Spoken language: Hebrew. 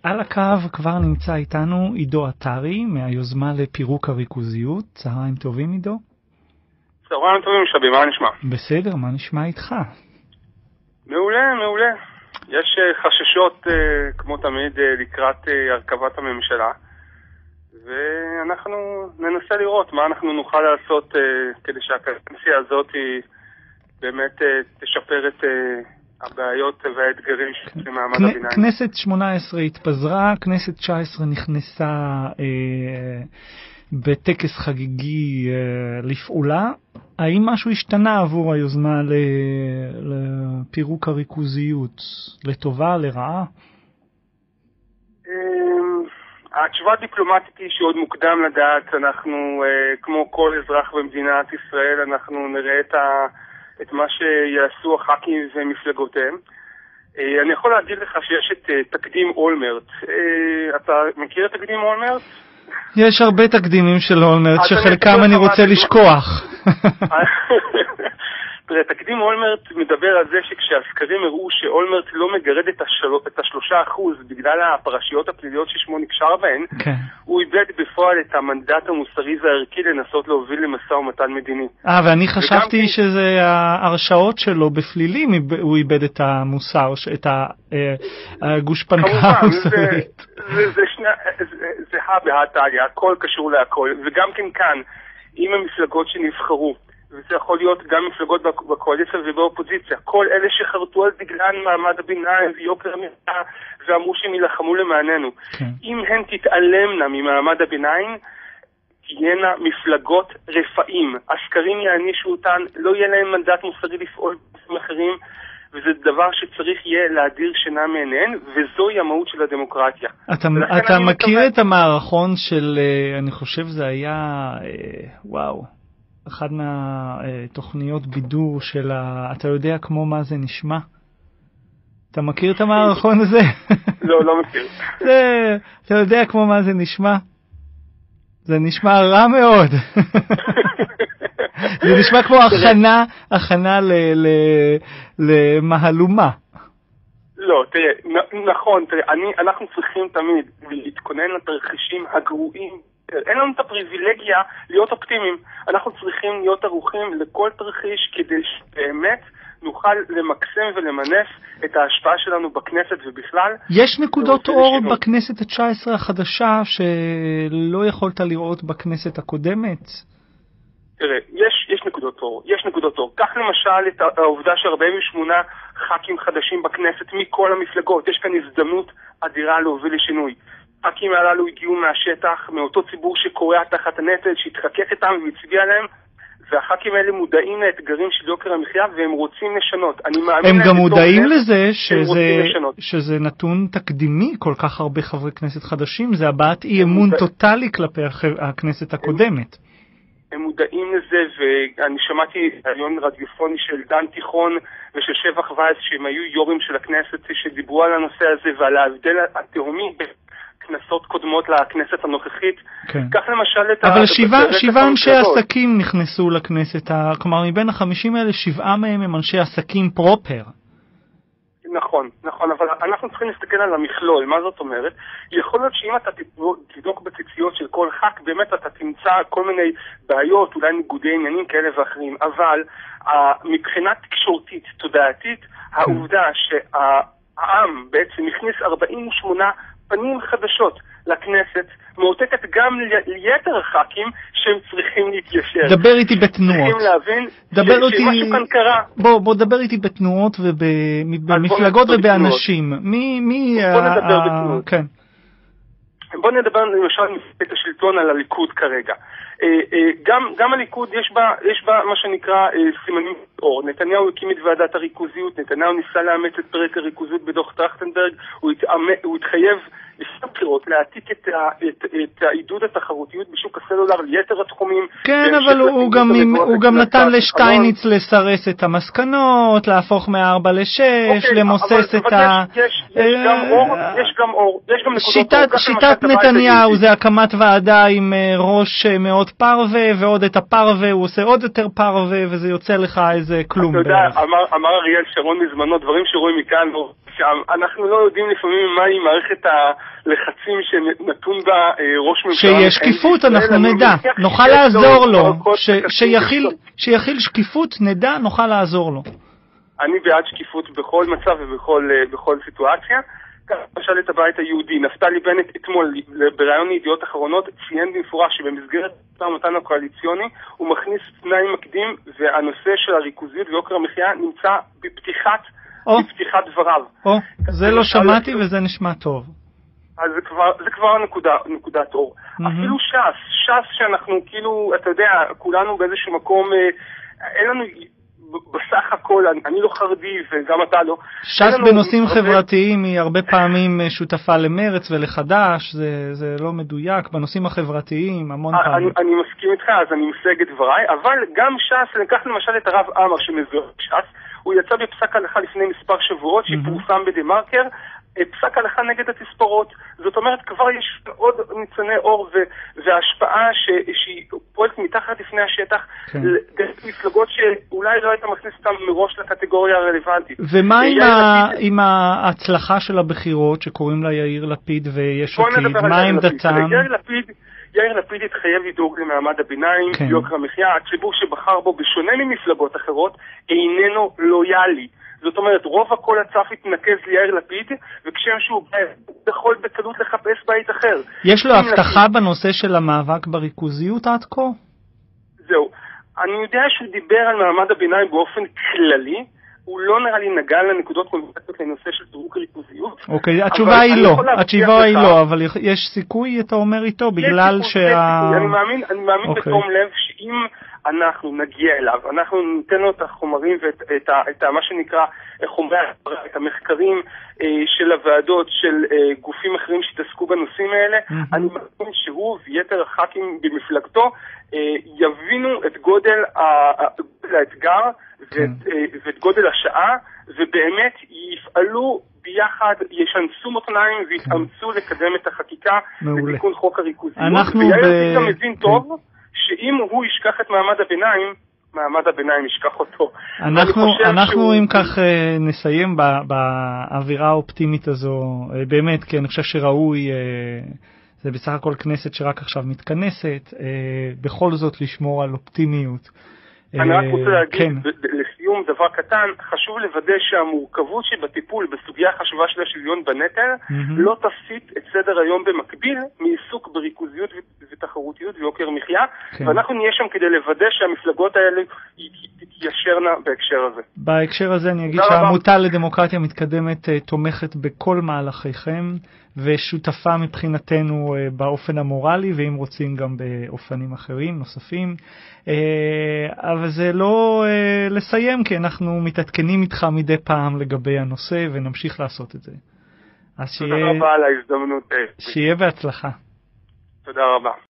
על הקו כבר נמצא איתנו עידו עטרי מהיוזמה לפירוק הריכוזיות. צהריים טובים עידו. צהריים טובים שבי, מה נשמע? בסדר, מה נשמע איתך? מעולה, מעולה. יש חששות כמו תמיד לקראת הרכבת הממשלה, ואנחנו ננסה לראות מה אנחנו נוכל לעשות כדי שהקדנציה הזאת באמת תשפר את הבעיות והאתגרים של מעמד הביניים. כנסת 18 התפזרה, כנסת 19 נכנסה בטקס חגיגי לפעולה. האם משהו השתנה עבור היוזמה לפירוק הריכוזיות? לטובה, לרעה? התשובה הדיפלומטית היא שעוד מוקדם לדעת. אנחנו, כמו כל אזרח במדינת ישראל, אנחנו נראה את מה שיעשו הח"כים ומפלגותיהם. אני יכול להגיד לך שיש את תקדים אולמרט. אתה מכיר את תקדים אולמרט? יש הרבה תקדימים של אולמרט, שחלקם אני רוצה לשכוח. תראה, תקדים אולמרט מדבר על זה שכשהסקרים הראו שאולמרט לא מגרד את 3% בגלל הפרשיות הפליליות ששמו נקשר בהן, הוא איבד בפועל את המנדט המוסרי והערכי לנסות להוביל למשא ומתן מדיני. ואני חשבתי שזה ההרשאות שלו בפלילים, הוא איבד את המוסר, את הגושפנקה המוסרית. זה בהתאליה, הכל קשור להכל, וגם כאן, עם המפלגות שנבחרו, וזה יכול להיות גם מפלגות בקואליציה ובאופוזיציה. כל אלה שחרטו על דגלן מעמד הביניים ויוקר המחיה ואמרו שהם ילחמו למעננו. אם הן תתעלמנה ממעמד הביניים, תהיינה מפלגות רפאים. הסקרים יענישו אותן, לא יהיה להם מנדט מוסרי לפעול בנושאים אחרים, וזה דבר שצריך יהיה להדיר שינה מעיניהן, וזוהי המהות של הדמוקרטיה. אתה מכיר את המערכון של, אני חושב זה היה, וואו, אחד מהתוכניות בידור של אתה יודע כמו מה זה נשמע? אתה מכיר את המערכון הזה? לא מכיר. אתה יודע כמו מה זה נשמע? זה נשמע רע מאוד. זה נשמע כמו הכנה למהלומה. לא, תראה, נכון, אנחנו צריכים תמיד להתכונן לתרחישים הגרועים. אין לנו את הפריבילגיה להיות אופטימיים. אנחנו צריכים להיות ערוכים לכל תרחיש כדי שבאמת נוכל למקסם ולמנף את ההשפעה שלנו בכנסת ובכלל. יש נקודות אור בכנסת ה-19 החדשה שלא יכולת לראות בכנסת הקודמת? תראה, יש נקודות אור. יש נקודות אור. כך למשל את העובדה ש48 ח"כים חדשים בכנסת מכל המפלגות. יש כאן הזדמנות אדירה להוביל לשינוי. הח"כים הללו הגיעו מהשטח, מאותו ציבור שקורע תחת הנטל, שהתחכך איתם והצביע להם, והח"כים האלה מודעים לאתגרים של יוקר המחיה והם רוצים לשנות. הם גם מודעים לזה שזה נתון תקדימי, כל כך הרבה חברי כנסת חדשים, זה הבעת אי אמון טוטלי כלפי הכנסת הקודמת. הם מודעים לזה, ואני שמעתי רעיון רדיופוני של דן תיכון ושל שבח וייס, שהם היו יורים של הכנסת, שדיברו על הנושא הזה ועל ההבדל התהומי כנסות קודמות לכנסת הנוכחית. כך למשל את... אבל שבעה אנשי עסקים נכנסו לכנסת, כלומר מבין 50 האלה, 7 מהם הם אנשי עסקים פרופר. נכון, אבל אנחנו צריכים להסתכל על המכלול. מה זאת אומרת? יכול להיות שאם אתה תבדוק בציציות של כל ח"כ, באמת אתה תמצא כל מיני בעיות, אולי ניגודי עניינים כאלה ואחרים, אבל מבחינה תקשורתית, תודעתית, העובדה שהעם בעצם הכניס 48 פנים חדשות לכנסת, מאותקת גם ליתר הח"כים שהם צריכים להתיישר. דבר איתי בתנועות. צריכים להבין שמשהו כאן קרה. בוא דבר איתי בתנועות ובמפלגות ובאנשים. בוא נדבר בתנועות. כן. בוא נדבר למשל את השלטון על הליכוד כרגע. גם הליכוד יש בה מה שנקרא סימנים אור. נתניהו הקים את ועדת הריכוזיות, נתניהו ניסה לאמץ את פרק הריכוזיות בדוח טרכטנברג, הוא התחייב לפני בחירות להעתיק את העידוד התחרותיות בשוק הסלולר ליתר התחומים. כן, אבל הוא גם נתן לשטייניץ לסרס את המסקנות, להפוך מ-4 ל-6, למוסס את ה... יש גם אור, יש גם נקודות אור. שיטת נתניהו זה הקמת ועדה עם ראש מאוד פרווה, ועוד את הפרווה הוא עושה עוד יותר פרווה, וזה יוצא לך איזה כלום. אתה יודע, אמר אריאל שרון מזמנו, דברים שרואים מכאן שם, אנחנו לא יודעים לפעמים מהי מערכת הלחצים שנתון בה ראש ממשלה. שיש שקיפות, אנחנו נדע, נוכל לעזור לו, שיכיל שקיפות, נדע, נוכל לעזור לו. אני בעד שקיפות בכל מצב ובכל סיטואציה. למשל את הבית היהודי, נפתלי בנט אתמול בראיון ידיעות אחרונות ציין במפורש שבמסגרת המשא ומתן הקואליציוני הוא מכניס תנאי מקדים, והנושא של הריכוזיות ויוקר המחיה נמצא בפתיחת דבריו. זה לא שמעתי וזה נשמע טוב. אז זה כבר נקודת אור. אפילו ש"ס שאנחנו כאילו, אתה יודע, כולנו באיזשהו מקום, אין לנו בסך הכל, אני לא חרדי וגם אתה לא. ש"ס בנושאים חברתיים היא הרבה פעמים שותפה למרץ ולחדש, זה לא מדויק, בנושאים החברתיים המון פעמים. אני מסכים איתך, אז אני מסייג את דבריי, אבל גם ש"ס, ניקח למשל את הרב עמר שמזוהה ש"ס, הוא יצא בפסק הלכה לפני מספר שבועות שפורסם בדה-מרקר, פסק הלכה נגד התספורות. זאת אומרת, כבר יש עוד ניצני אור והשפעה שהיא פועלת מתחת לפני השטח, מפלגות שאולי לא היית מכניס אותם מראש לקטגוריה הרלוונטית. ומה עם ההצלחה של הבחירות שקוראים לה יאיר לפיד ויש עתיד? מה עמדתם? יאיר לפיד התחייב לדאוג למעמד הביניים, יוקר המחיה, הציבור שבחר בו בשונה ממפלגות אחרות איננו לויאלי. זאת אומרת, רוב הקול הצף התנקז ליאיר לפיד, וכשם שהוא יכול בקלות לחפש בית אחר. יש לו הבטחה בנושא של המאבק בריכוזיות עד כה? זהו. אני יודע שהוא דיבר על מעמד הביניים באופן כללי, הוא לא נראה לי נגע לנקודות קונקרטיות לנושא של דירוג ריכוזיות. אוקיי, התשובה היא לא, אבל יש סיכוי, אתה אומר איתו, בגלל אני מאמין בתום לב שאם אנחנו נגיע אליו, אנחנו ניתן לו את החומרים ואת מה שנקרא חומרי את המחקרים של הוועדות של גופים אחרים שהתעסקו בנושאים האלה, אני מאמין שהוא ויתר הח"כים במפלגתו יבינו את גודל האתגר ואת גודל השעה, ובאמת יפעלו ביחד, ישנסו מותניים ויתאמצו לקדם את החקיקה לתיקון חוק הריכוזיות. ויאיר גם מבין טוב שאם הוא ישכח את מעמד הביניים ישכח אותו. אנחנו אם כך נסיים באווירה האופטימית הזו, באמת, כי אני חושב שראוי, זה בסך הכל כנסת שרק עכשיו מתכנסת, בכל זאת לשמור על אופטימיות. אני רק רוצה להגיד לסיום דבר קטן, חשוב לוודא שהמורכבות שבטיפול בסוגיה החשובה של השוויון בנטל לא תסיט את סדר היום במקביל מעיסוק בריכוזיות ותחרותיות ויוקר מחיה, ואנחנו נהיה שם כדי לוודא שהמפלגות האלה תתיישרנה בהקשר הזה. בהקשר הזה אני אגיד שהעמותה לדמוקרטיה מתקדמת תומכת בכל מהלכיכם ושותפה מבחינתנו באופן המורלי, ואם רוצים גם באופנים אחרים נוספים. אבל זה לא לסיים, כי אנחנו מתעדכנים איתך מדי פעם לגבי הנושא ונמשיך לעשות את זה. תודה רבה על ההזדמנות. שיהיה בהצלחה. תודה רבה.